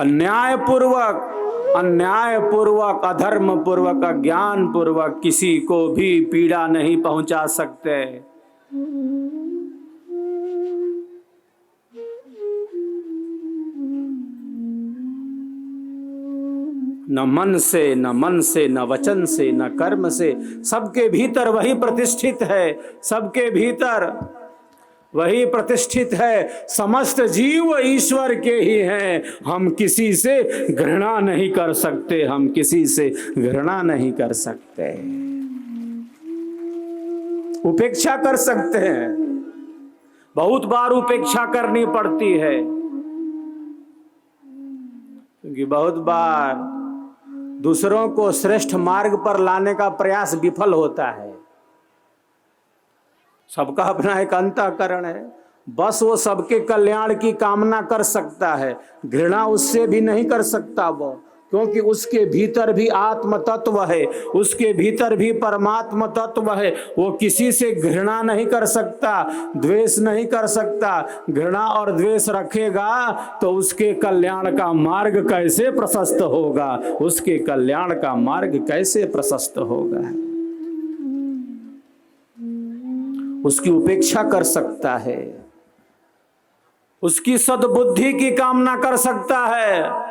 अन्यायपूर्वक, अधर्मपूर्वक, अज्ञानपूर्वक किसी को भी पीड़ा नहीं पहुंचा सकते। न मन से, न मन से, न वचन से, न कर्म से, सबके भीतर वही प्रतिष्ठित है, सबके भीतर वही प्रतिष्ठित है। समस्त जीव ईश्वर के ही हैं। हम किसी से घृणा नहीं कर सकते, हम किसी से घृणा नहीं कर सकते। उपेक्षा कर सकते हैं, बहुत बार उपेक्षा करनी पड़ती है, क्योंकि बहुत बार दूसरों को श्रेष्ठ मार्ग पर लाने का प्रयास विफल होता है। सबका अपना एक अंतःकरण है, बस वो सबके कल्याण की कामना कर सकता है, घृणा उससे भी नहीं कर सकता वो, क्योंकि उसके भीतर भी आत्म तत्व है, उसके भीतर भी परमात्मा तत्व है। वो किसी से घृणा नहीं कर सकता, द्वेष नहीं कर सकता। घृणा और द्वेष रखेगा तो उसके कल्याण का मार्ग कैसे प्रशस्त होगा, उसके कल्याण का मार्ग कैसे प्रशस्त होगा। उसकी उपेक्षा कर सकता है, उसकी सद्बुद्धि की कामना कर सकता है।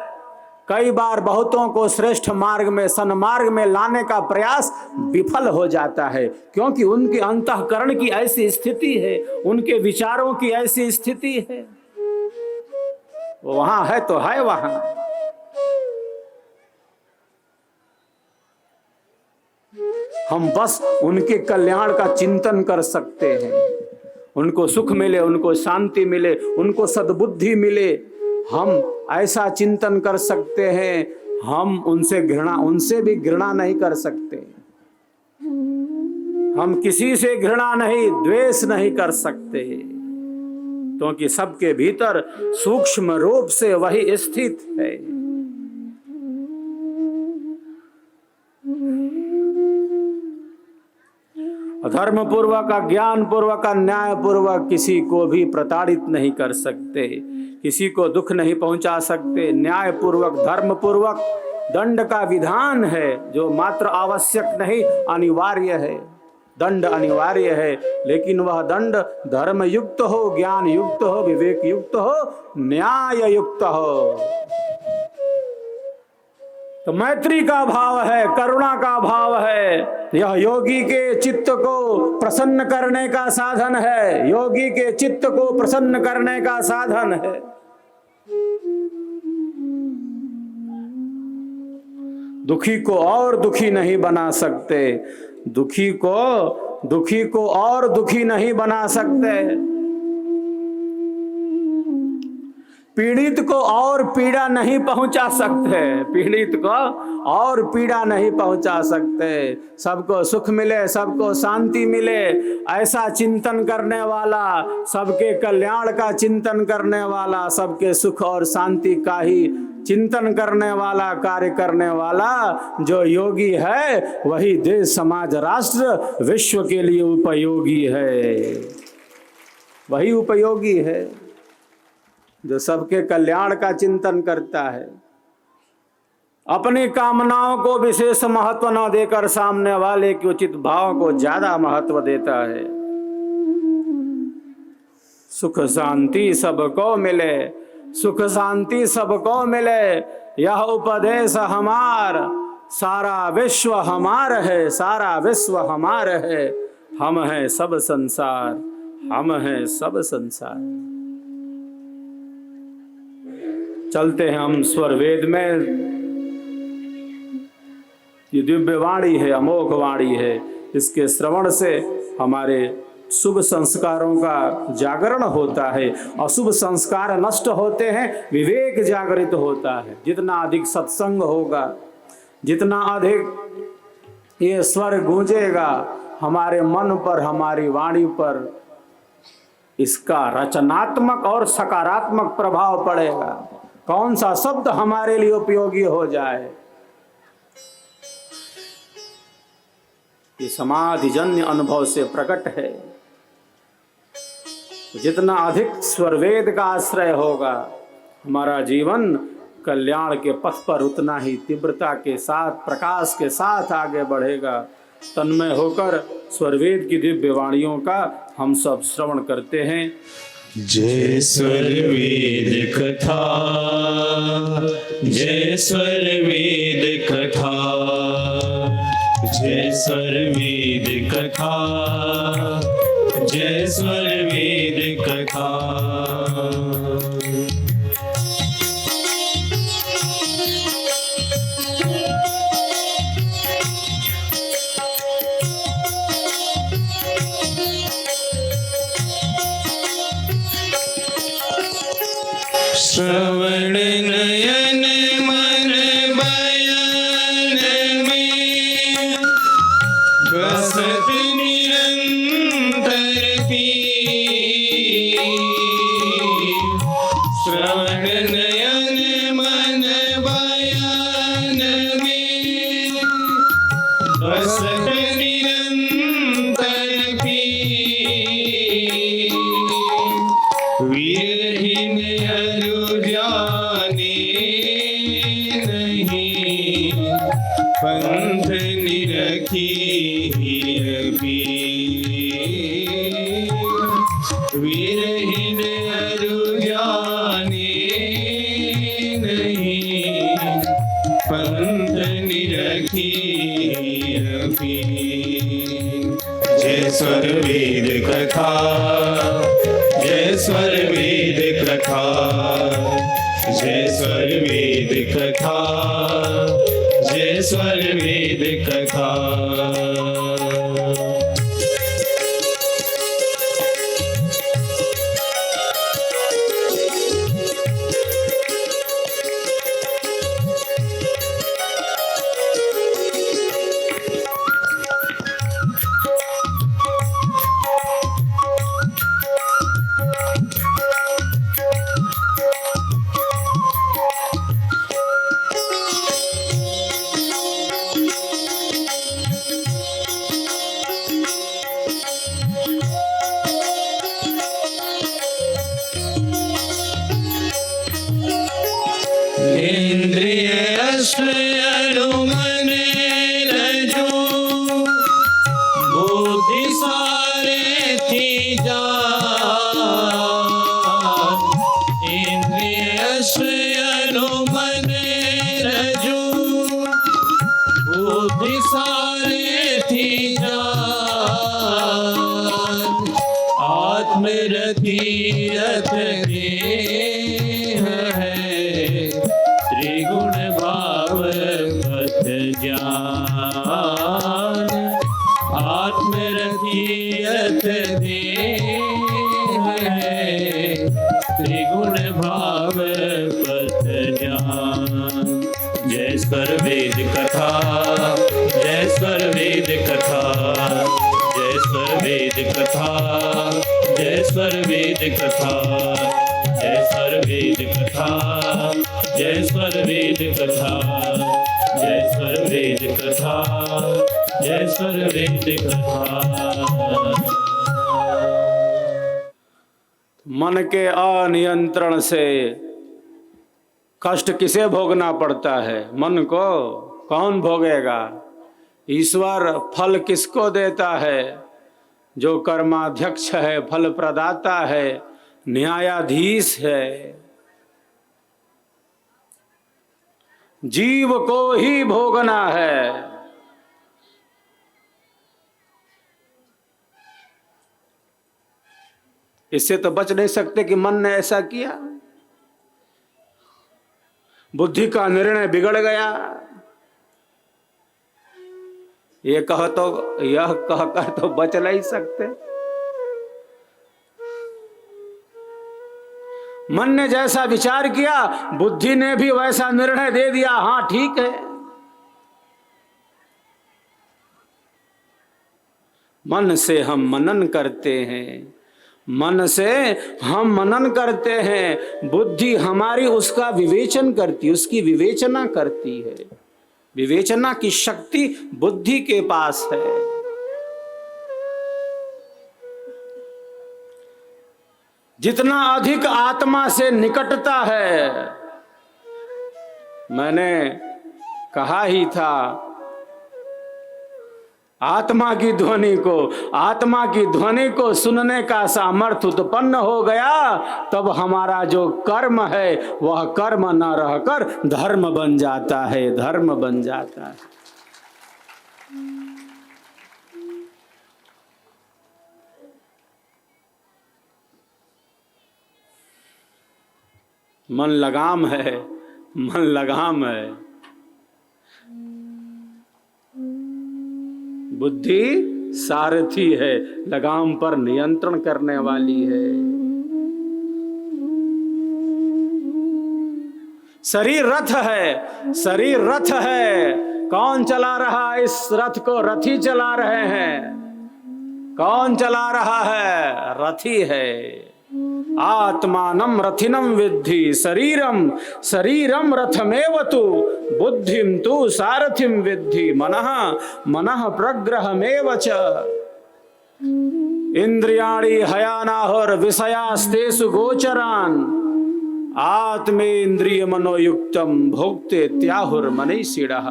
कई बार बहुतों को श्रेष्ठ मार्ग में, सन्मार्ग में लाने का प्रयास विफल हो जाता है, क्योंकि उनके अंतःकरण की ऐसी स्थिति है, उनके विचारों की ऐसी स्थिति है। वहां है तो है वहां। हम बस उनके कल्याण का चिंतन कर सकते हैं, उनको सुख मिले, उनको शांति मिले, उनको सद्बुद्धि मिले। हम ऐसा चिंतन कर सकते हैं। हम उनसे भी घृणा नहीं कर सकते। हम किसी से घृणा नहीं, द्वेष नहीं कर सकते, क्योंकि सबके भीतर सूक्ष्म रूप से वही स्थित है। धर्मपूर्वक, अज्ञानपूर्वक, अन्यायपूर्वक किसी को भी प्रताड़ित नहीं कर सकते, किसी को दुख नहीं पहुंचा सकते। न्यायपूर्वक, धर्मपूर्वक दंड का विधान है, जो मात्र आवश्यक नहीं, अनिवार्य है। दंड अनिवार्य है, लेकिन वह दंड धर्म युक्त हो, ज्ञान युक्त हो, विवेक युक्त हो, न्याय युक्त हो। तो मैत्री का भाव है, करुणा का भाव है। यह योगी के चित्त को प्रसन्न करने का साधन है, योगी के चित्त को प्रसन्न करने का साधन है। दुखी को और दुखी नहीं बना सकते, दुखी को और दुखी नहीं बना सकते, पीड़ित को और पीड़ा नहीं पहुंचा सकते, पीड़ित को और पीड़ा नहीं पहुंचा सकते। सबको सुख मिले, सबको शांति मिले, ऐसा चिंतन करने वाला, सबके कल्याण का चिंतन करने वाला, सबके सुख और शांति का ही चिंतन करने वाला, कार्य करने वाला जो योगी है, वही देश, समाज, राष्ट्र, विश्व के लिए उपयोगी है। वही उपयोगी है जो सबके कल्याण का चिंतन करता है, अपनी कामनाओं को विशेष महत्व न देकर सामने वाले के उचित भाव को ज्यादा महत्व देता है। सुख शांति सबको मिले, सुख शांति सबको मिले, यह उपदेश हमार, सारा विश्व हमार है, सारा विश्व हमार है। हम हैं सब संसार, हम हैं सब संसार। चलते हैं हम स्वर वेद में। ये दिव्य वाणी है, अमोघ वाणी है। इसके श्रवण से हमारे शुभ संस्कारों का जागरण होता है, अशुभ संस्कार नष्ट होते हैं, विवेक जागृत होता है। जितना अधिक सत्संग होगा, जितना अधिक ये स्वर गूंजेगा हमारे मन पर, हमारी वाणी पर, इसका रचनात्मक और सकारात्मक प्रभाव पड़ेगा। कौन सा शब्द हमारे लिए उपयोगी हो जाए, ये समाधिजन्य अनुभव से प्रकट है। जितना अधिक स्वरवेद का आश्रय होगा, हमारा जीवन कल्याण के पथ पर उतना ही तीव्रता के साथ, प्रकाश के साथ आगे बढ़ेगा। तन्मय होकर स्वरवेद की दिव्य वाणियों का हम सब श्रवण करते हैं। जय स्वरवेद कथा, जय स्वरवेद कथा, जय स्वरवेद कथा, जय स्वरवेद कथा। श्रवण नयन मन बयान में बसत निरंतर पीर। श्रवण नयन मन बयान में बसत निरंतर पीर। वीरहीन पंथ निरखी वीरहीन अरु जाने नहीं, पंथ निरखी। जय स्वरवेद कथा, जय स्वरवेद कथा, जय स्वरवेद कथा, जय स्वरवेद कथा। इंद्रिय मन रजू बुद्धि सारे थी जान। इंद्रिय मन रजू बुद्धि सारे थी जान। आत्मरति रथ देह है त्रिगुण भाव पथ ज्ञान। आत्मरतियत देह है त्रिगुण भाव पथ ज्ञान। जय स्वरवेद कथा, जय स्वरवेद कथा, जय स्वरवेद कथा, जय स्वरवेद कथा, जय स्वरवेद कथा, जय स्वरवेद कथा, जय स्वरवेद कथा, जय स्वरवेद कथा। मन के अनियंत्रण से कष्ट किसे भोगना पड़ता है? मन को। कौन भोगेगा? ईश्वर फल किसको देता है? जो कर्माध्यक्ष है, फल प्रदाता है, न्यायाधीश है। जीव को ही भोगना है। इससे तो बच नहीं सकते कि मन ने ऐसा किया, बुद्धि का निर्णय बिगड़ गया। ये कह तो, यह कहकर तो बच नहीं सकते। मन ने जैसा विचार किया, बुद्धि ने भी वैसा निर्णय दे दिया। हाँ ठीक है। मन से हम मनन करते हैं, मन से हम मनन करते हैं। बुद्धि हमारी उसका विवेचन करती, उसकी विवेचना करती है। विवेचना की शक्ति बुद्धि के पास है। जितना अधिक आत्मा से निकटता है, मैंने कहा ही था, आत्मा की ध्वनि को सुनने का सामर्थ्य उत्पन्न हो गया, तब हमारा जो कर्म है वह कर्म न रहकर धर्म बन जाता है, धर्म बन जाता है। मन लगाम है, मन लगाम है। बुद्धि सारथी है, लगाम पर नियंत्रण करने वाली है। शरीर रथ है, शरीर रथ है। कौन चला रहा है इस रथ को? रथी चला रहे हैं। कौन चला रहा है? रथी है। आत्मानं रथिनं विद्धि, शरीरम शरीरम रथमेव तु, बुद्धिम तु सारथिं विद्धि, मनः प्रग्रहमेव च। इंद्रियाणि हयानाहुर विषयास्तेषु गोचरान्, आत्मेन्द्रिय मनोयुक्तम भोक्ते त्याहुर मनीषिणः।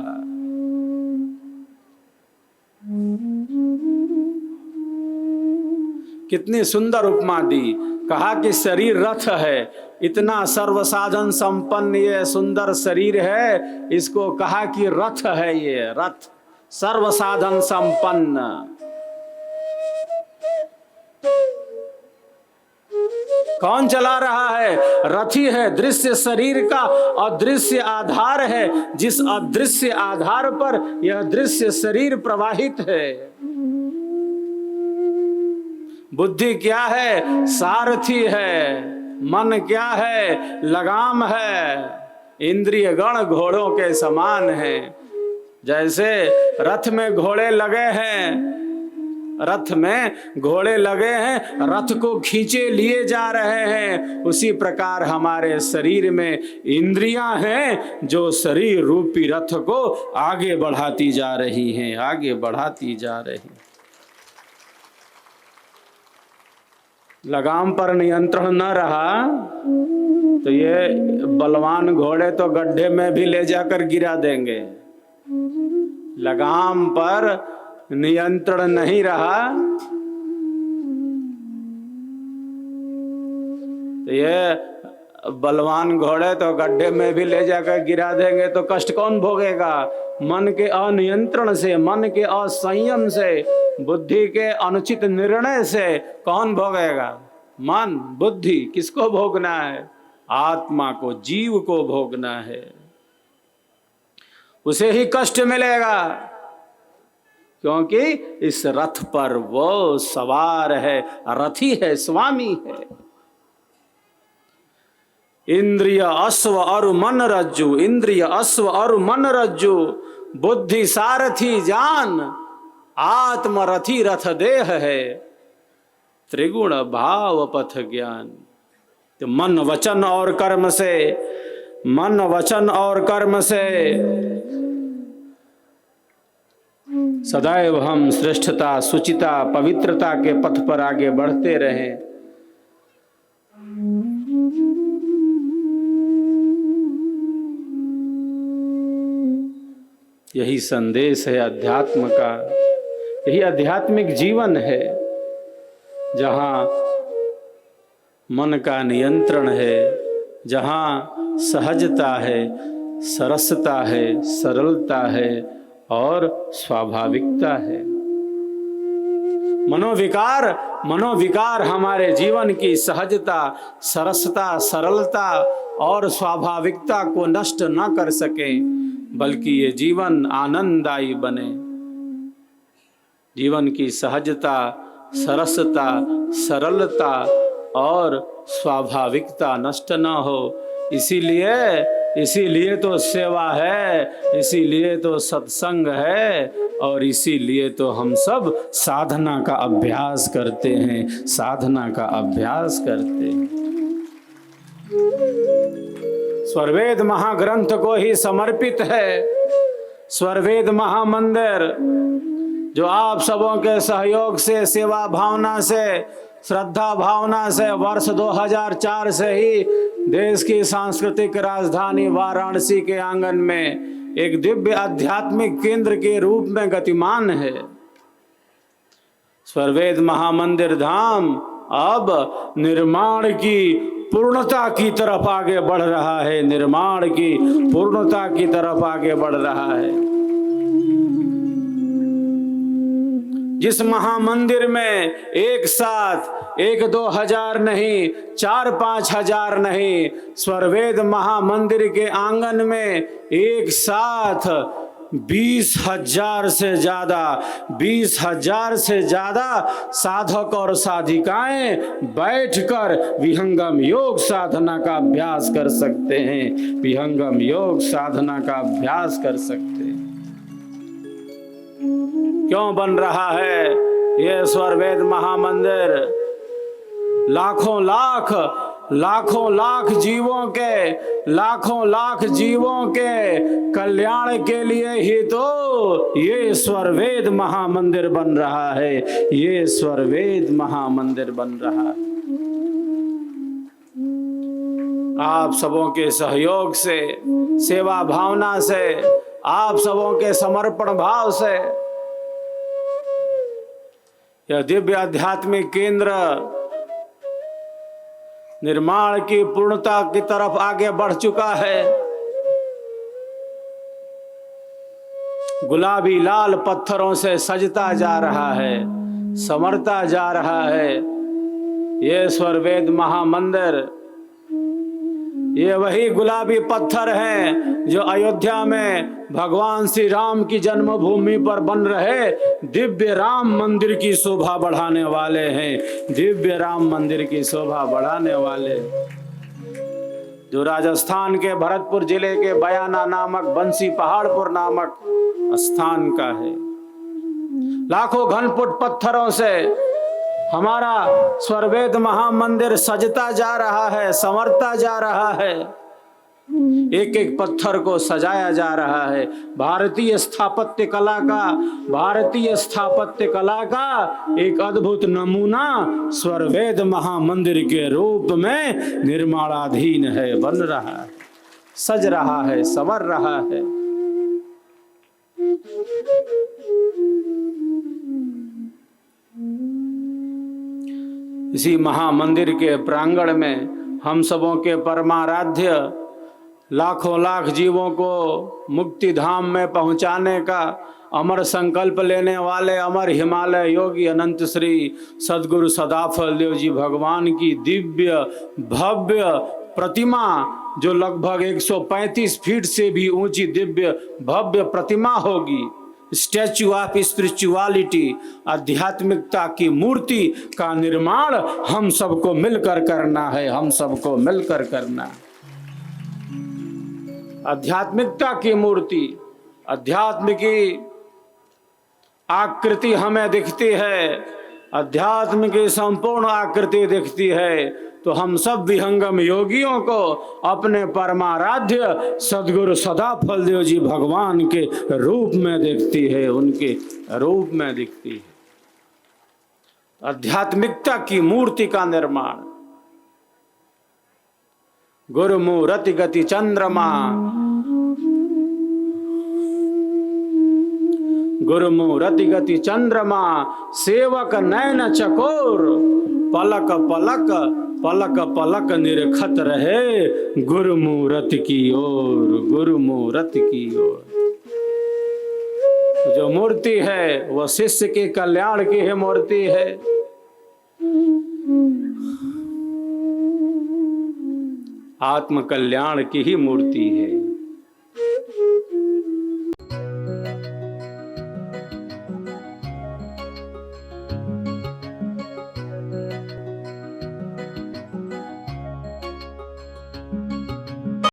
कितनी सुंदर उपमा दी। कहा कि शरीर रथ है, इतना सर्वसाधन संपन्न ये सुंदर शरीर है, इसको कहा कि रथ है, ये रथ सर्वसाधन संपन्न। कौन चला रहा है? रथी है। दृश्य शरीर का अदृश्य आधार है, जिस अदृश्य आधार पर यह दृश्य शरीर प्रवाहित है। बुद्धि क्या है? सारथी है। मन क्या है? लगाम है। इंद्रिय गण घोड़ों के समान है। जैसे रथ में घोड़े लगे हैं, रथ में घोड़े लगे हैं, रथ को खींचे लिए जा रहे हैं, उसी प्रकार हमारे शरीर में इंद्रियां हैं जो शरीर रूपी रथ को आगे बढ़ाती जा रही हैं, आगे बढ़ाती जा रही। लगाम पर नियंत्रण न रहा तो ये बलवान घोड़े तो गड्ढे में भी ले जाकर गिरा देंगे। लगाम पर नियंत्रण नहीं रहा तो ये बलवान घोड़े तो गड्ढे में भी ले जाकर गिरा देंगे। तो कष्ट कौन भोगेगा? मन के अनियंत्रण से, मन के असंयम से, बुद्धि के अनुचित निर्णय से कौन भोगेगा? मन, बुद्धि। किसको भोगना है? आत्मा को, जीव को भोगना है। उसे ही कष्ट मिलेगा, क्योंकि इस रथ पर वो सवार है, रथी है, स्वामी है। इंद्रिय अश्व और मन रज्जु, इंद्रिय अश्व और मन रज्जु, बुद्धि सारथी जान, आत्मरथी रथ देह है, त्रिगुण भाव पथ ज्ञान। तो मन वचन और कर्म से, मन वचन और कर्म से सदैव हम श्रेष्ठता, सुचिता, पवित्रता के पथ पर आगे बढ़ते रहें। यही संदेश है अध्यात्म का, यही आध्यात्मिक जीवन है, जहाँ मन का नियंत्रण है, जहाँ सहजता है, सरसता है, सरलता है और स्वाभाविकता है। मनोविकार हमारे जीवन की सहजता, सरसता, सरलता और स्वाभाविकता को नष्ट न कर सके, बल्कि ये जीवन आनंददायी बने। जीवन की सहजता, सरसता, सरलता और स्वाभाविकता नष्ट न हो, इसीलिए तो सेवा है, इसीलिए तो सत्संग है और इसीलिए तो हम सब साधना का अभ्यास करते हैं, साधना का अभ्यास करते हैं। स्वरवेद महाग्रंथ को ही समर्पित है। स्वरवेद महामंदिर जो आप सबों के सहयोग से, सेवा भावना से, श्रद्धा भावना से वर्ष 2004 से ही देश की सांस्कृतिक राजधानी वाराणसी के आंगन में एक दिव्य आध्यात्मिक केंद्र के रूप में गतिमान है। स्वरवेद महामंदिर धाम अब निर्माण की पूर्णता की तरफ आगे बढ़ रहा है, निर्माण की पूर्णता की तरफ आगे बढ़ रहा है। जिस महामंदिर में एक साथ 1-2 हजार नहीं, 4-5 हजार नहीं, स्वरवेद महामंदिर के आंगन में एक साथ 20,000 से ज्यादा साधक और साधिकाएं बैठकर विहंगम योग साधना का अभ्यास कर सकते हैं, विहंगम योग साधना का अभ्यास कर सकते हैं। क्यों बन रहा है ये स्वरवेद महामंदिर? लाखों लाख जीवों के कल्याण के लिए ही तो ये स्वरवेद महामंदिर बन रहा है, ये स्वरवेद महामंदिर बन रहा है। आप सबों के सहयोग से, सेवा भावना से, आप सबों के समर्पण भाव से यह दिव्य आध्यात्मिक केंद्र निर्माण की पूर्णता की तरफ आगे बढ़ चुका है। गुलाबी लाल पत्थरों से सजता जा रहा है, संवरता जा रहा है। ये स्वरवेद महामंदिर, ये वही गुलाबी पत्थर हैं जो अयोध्या में भगवान श्री राम की जन्मभूमि पर बन रहे दिव्य राम मंदिर की शोभा बढ़ाने वाले हैं, दिव्य राम मंदिर की शोभा बढ़ाने वाले, जो राजस्थान के भरतपुर जिले के बयाना नामक बंसी पहाड़पुर नामक स्थान का है। लाखों घनफुट पत्थरों से हमारा स्वरवेद महामंदिर सजता जा रहा है, संवरता जा रहा है, एक एक पत्थर को सजाया जा रहा है। भारतीय स्थापत्य कला का एक अद्भुत नमूना स्वरवेद महामंदिर के रूप में निर्माणाधीन है, बन रहा है, सज रहा है, संवर रहा है। इसी महामंदिर के प्रांगण में हम सबों के परमाराध्य लाखों लाख जीवों को मुक्ति धाम में पहुंचाने का अमर संकल्प लेने वाले अमर हिमालय योगी अनंत श्री सद्गुरु सदाफल देव जी भगवान की दिव्य भव्य प्रतिमा, जो लगभग 135 फीट से भी ऊंची दिव्य भव्य प्रतिमा होगी, स्टैच्यू ऑफ स्पिरिचुअलिटी, आध्यात्मिकता की मूर्ति का निर्माण हम सबको मिलकर करना है, हम सबको मिलकर करना है। आध्यात्मिकता की मूर्ति, अध्यात्म की आकृति हमें दिखती है, अध्यात्म की संपूर्ण आकृति दिखती है, तो हम सब विहंगम योगियों को अपने परमाराध्य सद्गुरु सदाफल देव जी भगवान के रूप में दिखती है, उनके रूप में दिखती है। आध्यात्मिकता की मूर्ति का निर्माण, गुरुमूर्ति गति चंद्रमा, गुरुमूर्ति गति चंद्रमा, सेवक नयन चकोर, पलक पलक पलक पलक निरखत रहे गुरुमूर्ति की ओर, गुरुमूर्ति की ओर। जो मूर्ति है वह शिष्य के कल्याण की ही मूर्ति है। आत्म कल्याण की ही मूर्ति है।